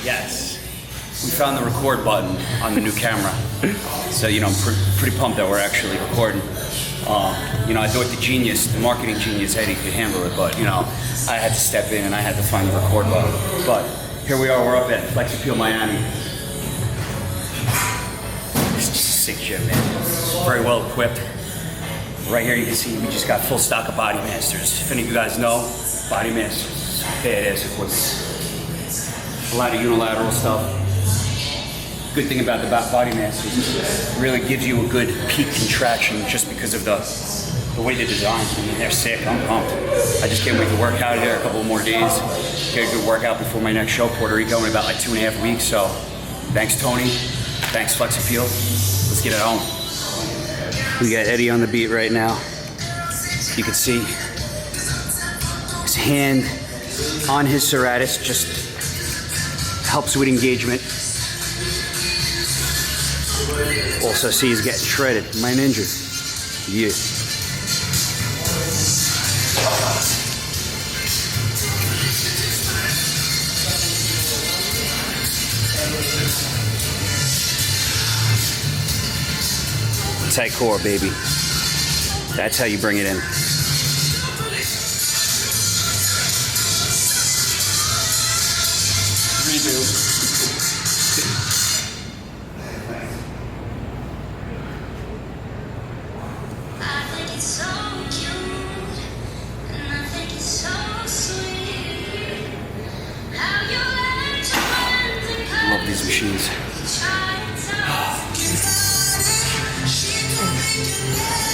Yes. We found the record button on the new camera. So, you know, I'm pretty pumped that we're actually recording. You know, I thought the marketing genius Eddie could handle it, but, you know, I had to step in and I had to find the record button. But here we are, we're up at Flex Appeal Miami. It's just a sick gym, man. Very well equipped. Right here you can see we just got full stock of Body Masters. If any of you guys know, Body Masters, badass equipment. A lot of unilateral stuff. Good thing about the Body Masters is it really gives you a good peak contraction just because of the way they're designed. I mean, they're sick, I'm pumped. I just can't wait to work out here a couple more days. Get a good workout before my next show, Puerto Rico, in about like 2.5 weeks. So thanks, Tony. Thanks, Flex Appeal. Let's get it home. We got Eddie on the beat right now. You can see his hand on his serratus just helps with engagement. Also see he's getting shredded. My ninja. Yeah. Tight core, baby. That's how you bring it in. Redo. Love these machines.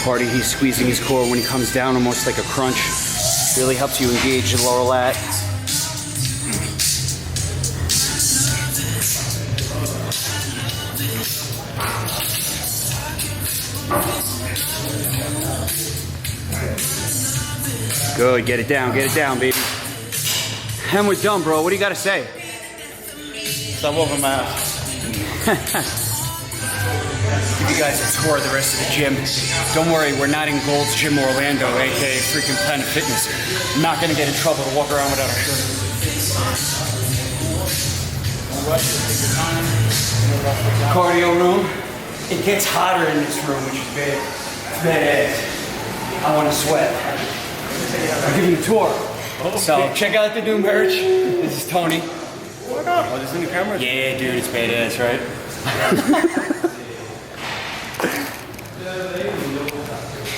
Party, he's squeezing his core when he comes down, almost like a crunch. Really helps you engage the lower lat. Good, get it down, baby. And we're done, bro. What do you gotta say? Stop over my ass. Give you guys a tour of the rest of the gym. Don't worry, we're not in Gold's Gym Orlando, aka freaking Planet Fitness. I'm not gonna get in trouble to walk around without a shirt. Cardio room. It gets hotter in this room, which is bad. It's badass. I want to sweat. I'll give you a tour. Okay. So check out the new merch. This is Tony. Oh my god, this is new camera? Yeah, dude, it's badass, right?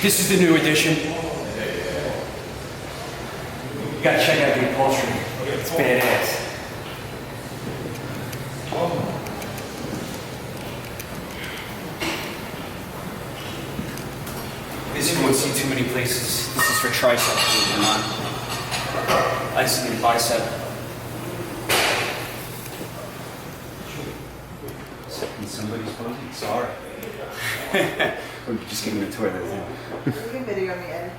This is the new edition. You gotta check out the upholstery. It's badass. This you won't see too many places. This is for triceps, believe it or not. Isolated bicep. Somebody's posing. Sorry. We're just giving a tour of the thing. You can video me, Eddie.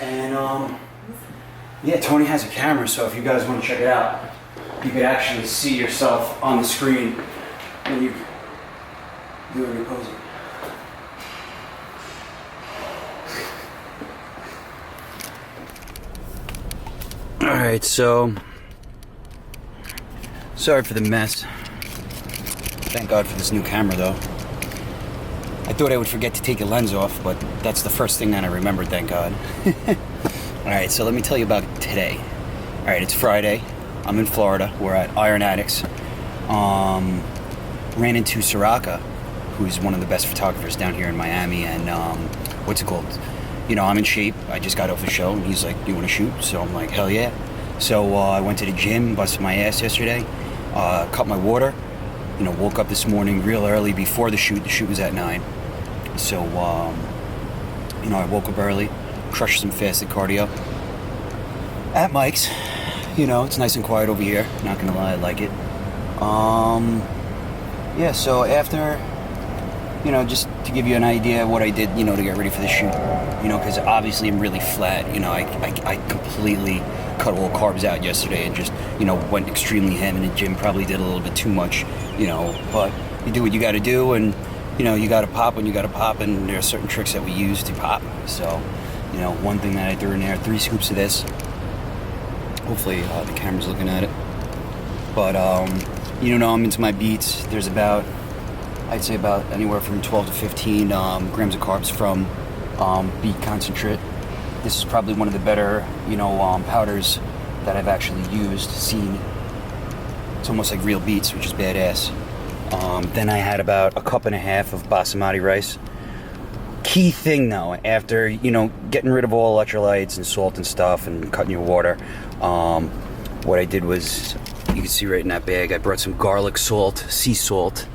And yeah, Tony has a camera, so if you guys want to check it out, you could actually see yourself on the screen when you doing your posing. All right, so sorry for the mess. Thank God for this new camera, though. I thought I would forget to take the lens off, but that's the first thing that I remembered, thank God. Alright, so let me tell you about today. Alright, it's Friday. I'm in Florida. We're at Iron Addicts. Ran into Suracca, who's one of the best photographers down here in Miami, and what's it called? You know, I'm in shape. I just got off a show, and he's like, "You want to shoot?" So I'm like, "Hell yeah." So I went to the gym, busted my ass yesterday, cut my water. You know, woke up this morning real early before the shoot. The shoot was at 9. So, you know, I woke up early, crushed some fasted cardio at Mike's. You know, it's nice and quiet over here. Not gonna lie, I like it. Yeah, so after, you know, just to give you an idea of what I did, you know, to get ready for the shoot. You know, because obviously I'm really flat. You know, I completely cut all carbs out yesterday and just, you know, went extremely ham in the gym. Probably did a little bit too much, you know, but you do what you got to do, and you know, you got to pop when you got to pop, and there are certain tricks that we use to pop. So, you know, one thing that I threw in there, 3 scoops of this Hopefully the camera's looking at it. But you know, I'm into my beets. There's about, I'd say about anywhere from 12 to 15 grams of carbs from beet concentrate. This is probably one of the better, you know, powders that I've actually seen. It's almost like real beets, which is badass. Then I had about a cup and a half of basmati rice. Key thing though, after, you know, getting rid of all electrolytes and salt and stuff and cutting your water, what I did was, you can see right in that bag, I brought some garlic salt, sea salt.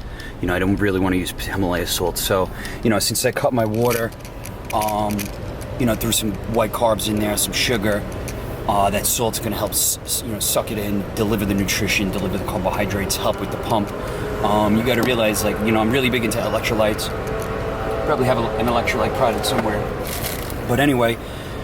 You know, I don't really want to use Himalaya salt. So, you know, since I cut my water, you know, threw some white carbs in there, some sugar, that salt's going to help, you know, suck it in, deliver the nutrition, deliver the carbohydrates, help with the pump. You got to realize, like, you know, I'm really big into electrolytes. Probably have an electrolyte product somewhere. But anyway,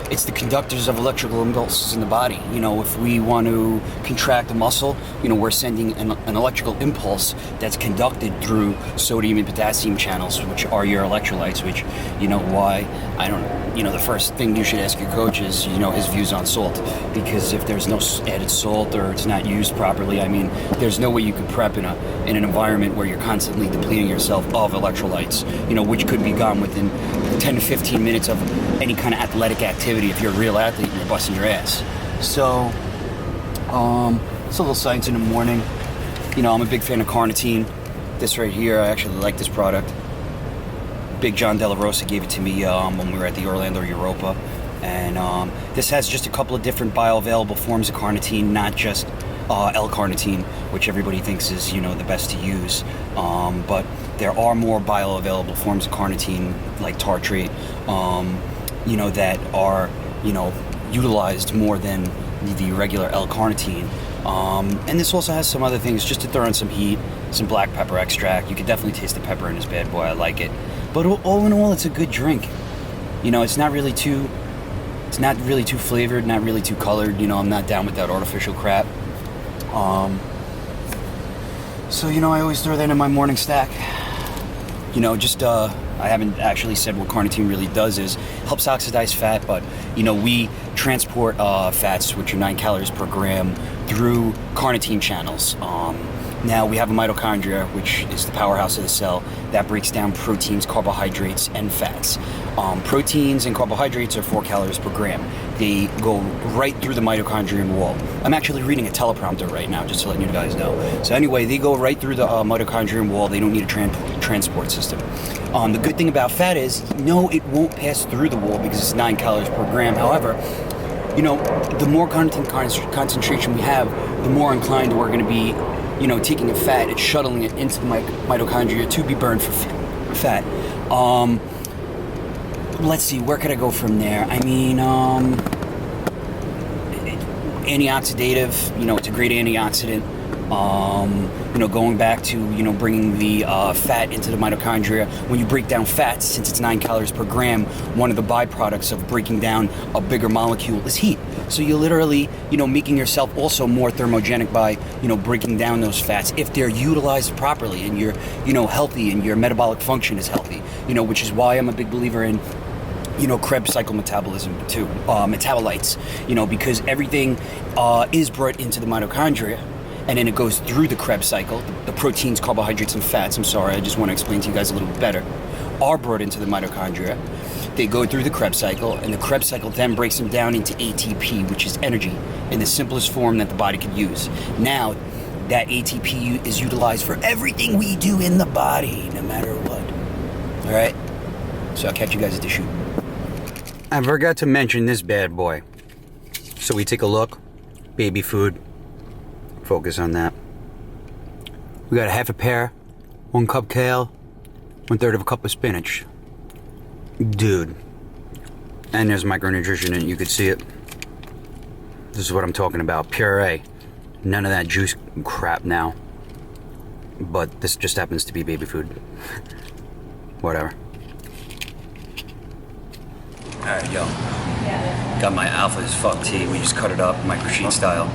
it's the conductors of electrical impulses in the body. You know, if we want to contract a muscle, you know, we're sending an electrical impulse that's conducted through sodium and potassium channels, which are your electrolytes, which, you know, why I don't, you know, the first thing you should ask your coach is, you know, his views on salt. Because if there's no added salt or it's not used properly, I mean, there's no way you could prep in an environment where you're constantly depleting yourself of electrolytes, you know, which could be gone within 10 to 15 minutes of any kind of athletic activity. If you're a real athlete and you're busting your ass. So, it's a little science in the morning. You know, I'm a big fan of carnitine. This right here, I actually like this product. Big John De La Rosa gave it to me when we were at the Orlando Europa. And this has just a couple of different bioavailable forms of carnitine, not just L-carnitine, which everybody thinks is, you know, the best to use. But there are more bioavailable forms of carnitine, like tartrate, you know, that are, you know, utilized more than the regular L-carnitine. And this also has some other things, just to throw in some heat, some black pepper extract. You can definitely taste the pepper in this bad boy. I like it. But all in all, it's a good drink. You know, it's not really too flavored, not really too colored. You know, I'm not down with that artificial crap. So, you know, I always throw that in my morning stack. You know, just, I haven't actually said what carnitine really does is helps oxidize fat, but, you know, we transport fats, which are 9 calories per gram, through carnitine channels. Now we have a mitochondria, which is the powerhouse of the cell, that breaks down proteins, carbohydrates, and fats. Proteins and carbohydrates are 4 calories per gram. They go right through the mitochondrial wall. I'm actually reading a teleprompter right now, just to let you guys know. So anyway, they go right through the mitochondrial wall. They don't need a transport system. The good thing about fat is, no, it won't pass through the wall because it's 9 calories per gram. However, you know, the more carnitine concentration we have, the more inclined we're going to be, you know, taking a fat and shuttling it into the mitochondria to be burned for fat. Let's see, where could I go from there? I mean, antioxidative, you know, it's a great antioxidant. You know, going back to, you know, bringing the fat into the mitochondria. When you break down fats, since it's 9 calories per gram, one of the byproducts of breaking down a bigger molecule is heat. So you're literally, you know, making yourself also more thermogenic by, you know, breaking down those fats if they're utilized properly and you're, you know, healthy and your metabolic function is healthy. You know, which is why I'm a big believer in, you know, Krebs cycle metabolism too, metabolites. You know, because everything is brought into the mitochondria. And then it goes through the Krebs cycle. The proteins, carbohydrates, and fats, I'm sorry, I just want to explain to you guys a little bit better, are brought into the mitochondria. They go through the Krebs cycle, and the Krebs cycle then breaks them down into ATP, which is energy, in the simplest form that the body could use. Now, that ATP is utilized for everything we do in the body, no matter what. All right? So I'll catch you guys at the shoot. I forgot to mention this bad boy. So we take a look. Baby food. Focus on that. We got a half a pear, 1 cup kale, 1/3 of a cup of spinach. Dude. And there's micronutrition in it, you could see it. This is what I'm talking about, puree. None of that juice crap now. But this just happens to be baby food. Whatever. Alright, yo. Got my alpha as fuck tea. We just cut it up, microsheen style.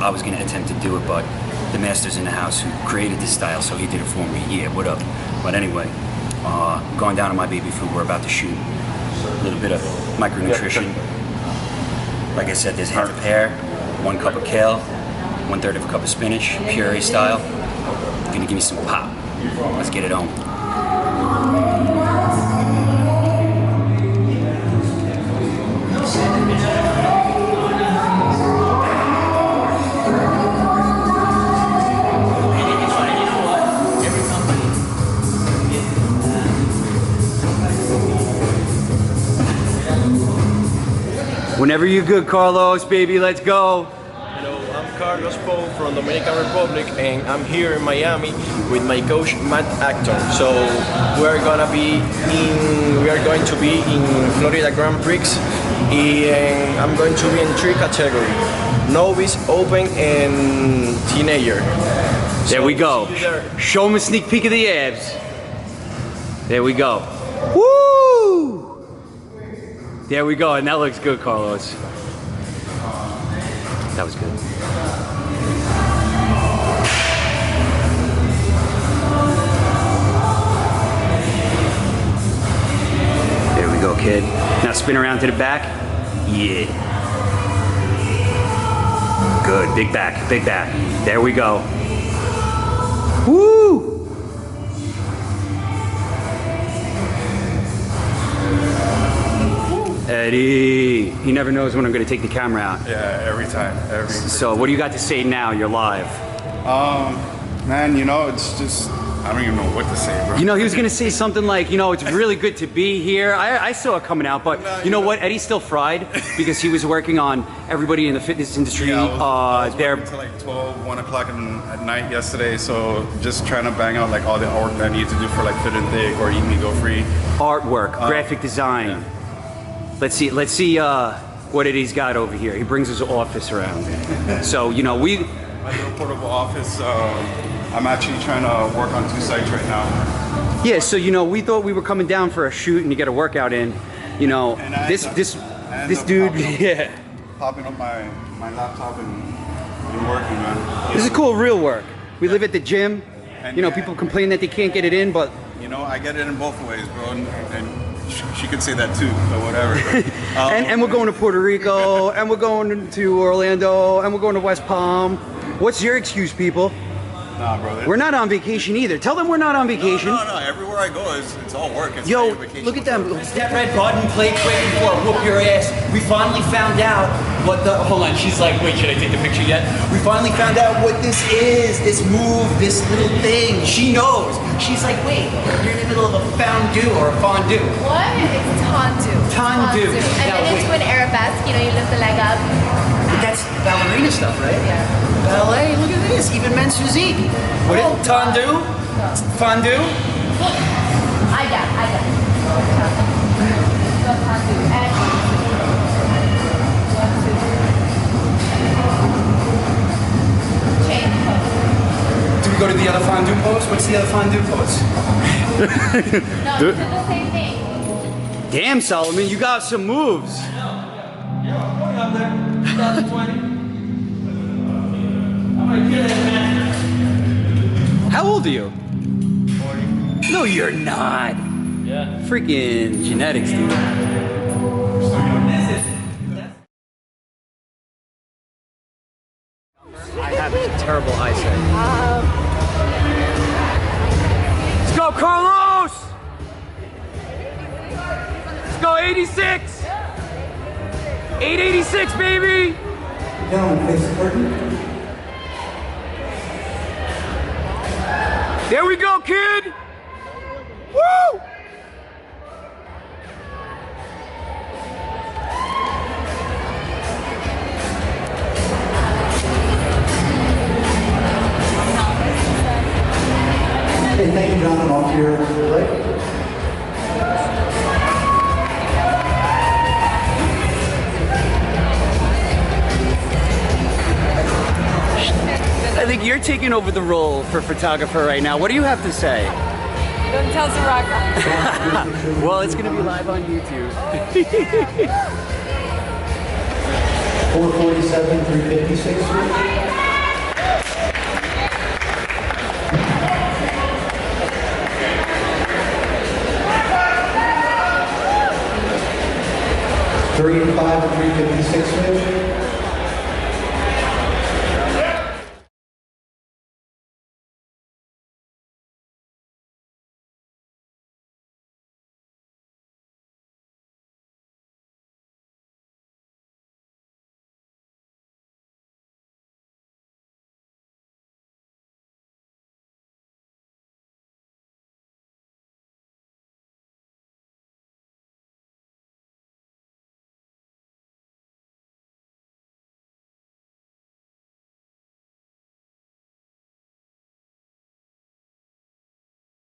I was gonna attempt to do it, but the master's in the house who created this style, so he did it for me. Yeah, what up? But anyway, going down to my baby food, we're about to shoot. A little bit of micronutrition. Like I said, there's half a pear, 1 cup of kale, 1/3 of a cup of spinach, puree style. Gonna give me some pop. Let's get it on. Whenever you're good, Carlos, baby, let's go. Hello, I'm Carlos Poe from Dominican Republic, and I'm here in Miami with my coach Matt Acton. So we are going to be in Florida Grand Prix, and I'm going to be in 3 categories: novice, open, and teenager. There we go. Show them a sneak peek of the abs. There we go. Woo! There we go, and that looks good, Carlos. That was good. There we go, kid. Now spin around to the back. Yeah. Good, big back, big back. There we go. Woo! Eddie, he never knows when I'm going to take the camera out. Yeah, every time. So what do you got to say now? You're live. Man, you know, it's just, I don't even know what to say, bro. You know, he was going to say something like, you know, it's really good to be here. I saw it coming out, but you know what? Eddie's still fried because he was working on everybody in the fitness industry. Yeah, I was working until like 12, 1 o'clock at night yesterday, so just trying to bang out like all the artwork that I need to do for like Fit and Thick or Eat Me Go Free. Artwork, graphic design. Yeah. Let's see what Eddie's got over here. He brings his office around. So, you know, My little portable office, I'm actually trying to work on 2 sites right now. Yeah, so, you know, we thought we were coming down for a shoot and to get a workout in. You know, this dude, yeah. Popping up my laptop and working, man. This is cool real work. We live at the gym. And you know, people complain that they can't get it in, but... You know, I get it in both ways, bro. And she could say that too, but whatever. and we're going to Puerto Rico, and we're going to Orlando, and we're going to West Palm. What's your excuse, people? Nah, bro. We're not on vacation either. Tell them we're not on vacation. No. Everywhere I go, it's all work. It's Yo, look at them. That red button, play quick before I whoop your ass. We finally found out what the... Hold on, she's like, wait, should I take the picture yet? We finally found out what this is, this move, this little thing. She knows. She's like, wait, you're in the middle of a fondue or a fondue. What? It's tendu. Tendu. And Now, then into an arabesque, you know, you lift the leg up. But that's ballerina stuff, right? Yeah. Ballet, look at this, even men's physique. What is tendu? Fondue? I got it. So tendu. And change pose. Do we go to the other fondue pose? What's the other fondue pose? No, it's the same thing. Damn, Solomon, you got some moves. How old are you? 40. No, you're not. Yeah. Freaking genetics, dude. I have terrible eyesight. Let's go, Carlos! Let's go, 86! 886, baby! Down, face the curtain. There we go, kid! Woo! Okay, thank you, John. Off to your right. I think you're taking over the role for photographer right now. What do you have to say? Don't tell Suracca. Well, it's going to be live on YouTube. 447, 356. Three and 5 to 356 switch.